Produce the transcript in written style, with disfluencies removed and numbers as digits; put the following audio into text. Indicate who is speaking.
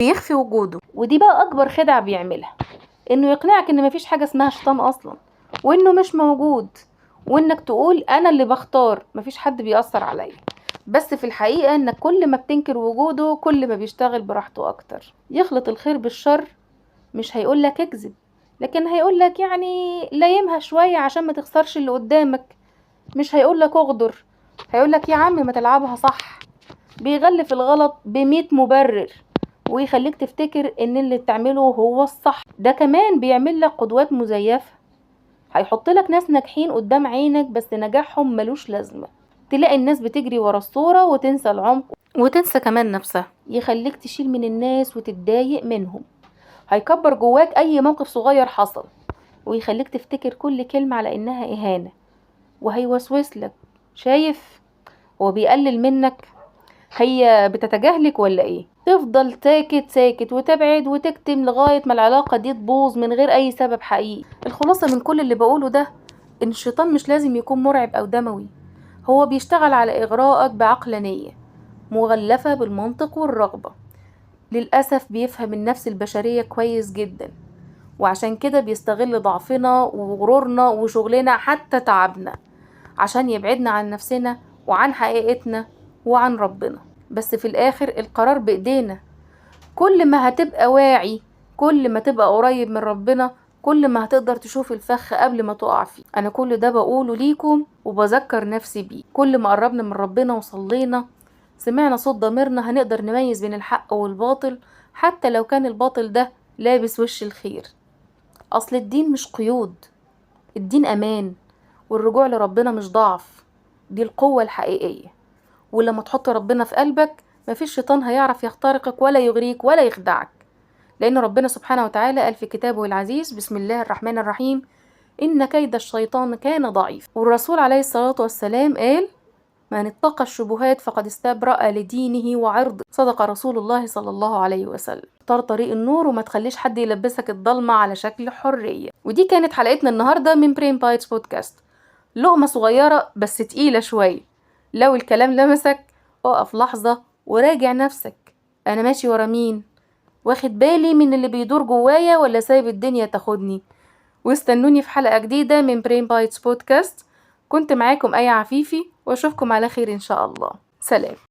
Speaker 1: بيخفي وجوده. ودي بقى اكبر خدعة بيعملها، انه يقنعك ان مفيش حاجة اسمها شيطان اصلا، وانه مش موجود، وانك تقول انا اللي بختار، مفيش حد بيأثر عليا. بس في الحقيقة انك كل ما بتنكر وجوده كل ما بيشتغل براحته اكتر. يخلط الخير بالشر، مش هيقولك اكذب، لكن هيقولك يعني لايمها شوية عشان ما تخسرش اللي قدامك. مش هيقولك اغدر، هيقولك يا عم ما تلعبها صح. بيغلف الغلط ب100 مبرر، ويخليك تفتكر ان اللي بتعمله هو الصح. ده كمان بيعمل لك قدوات مزيفة، هيحط لك ناس ناجحين قدام عينك بس نجاحهم ملوش لازمة. تلاقي الناس بتجري ورا الصورة وتنسى العمق وتنسى كمان نفسها. يخليك تشيل من الناس وتتضايق منهم. هيكبر جواك اي موقف صغير حصل، ويخليك تفتكر كل كلمة على انها اهانة. وهيوسوس لك، شايف هو بيقلل منك؟ هي بتتجاهلك ولا ايه؟ تفضل ساكت ساكت وتبعد وتكتم لغاية ما العلاقة دي تبوظ من غير اي سبب حقيقي. الخلاصة من كل اللي بقوله ده ان الشيطان مش لازم يكون مرعب او دموي. هو بيشتغل على اغراءك بعقلانية مغلفة بالمنطق والرغبة. للأسف بيفهم النفس البشرية كويس جدا، وعشان كده بيستغل ضعفنا وغرورنا وشغلنا حتى تعبنا عشان يبعدنا عن نفسنا وعن حقيقتنا وعن ربنا. بس في الآخر القرار بإيدينا. كل ما هتبقى واعي، كل ما تبقى قريب من ربنا، كل ما هتقدر تشوف الفخ قبل ما تقع فيه. أنا كل ده بقوله ليكم وبذكر نفسي بيه. كل ما قربنا من ربنا وصلينا، سمعنا صوت ضميرنا، هنقدر نميز بين الحق والباطل، حتى لو كان الباطل ده لابس وش الخير. أصل الدين مش قيود، الدين أمان، والرجوع لربنا مش ضعف، دي القوة الحقيقية. ولما تحط ربنا في قلبك مفيش شيطان هيعرف يخترقك ولا يغريك ولا يخدعك، لأن ربنا سبحانه وتعالى قال في كتابه العزيز: بسم الله الرحمن الرحيم، إن كيد الشيطان كان ضعيف. والرسول عليه الصلاة والسلام قال: من اتقى الشبهات فقد استبرأ لدينه وعرضه. صدق رسول الله صلى الله عليه وسلم. اختار طريق النور وما تخليش حد يلبسك الضلمة على شكل حرية. ودي كانت حلقتنا النهاردة من برين بايتس بودكاست، لقمة صغيرة بس تقيلة شوية. لو الكلام لمسك اقف لحظة وراجع نفسك، انا ماشي ورا مين؟ واخد بالي من اللي بيدور جوايا ولا سايب الدنيا تاخدني؟ واستنوني في حلقة جديدة من برين بايتس بودكاست. كنت معاكم آية عفيفي، واشوفكم على خير ان شاء الله. سلام.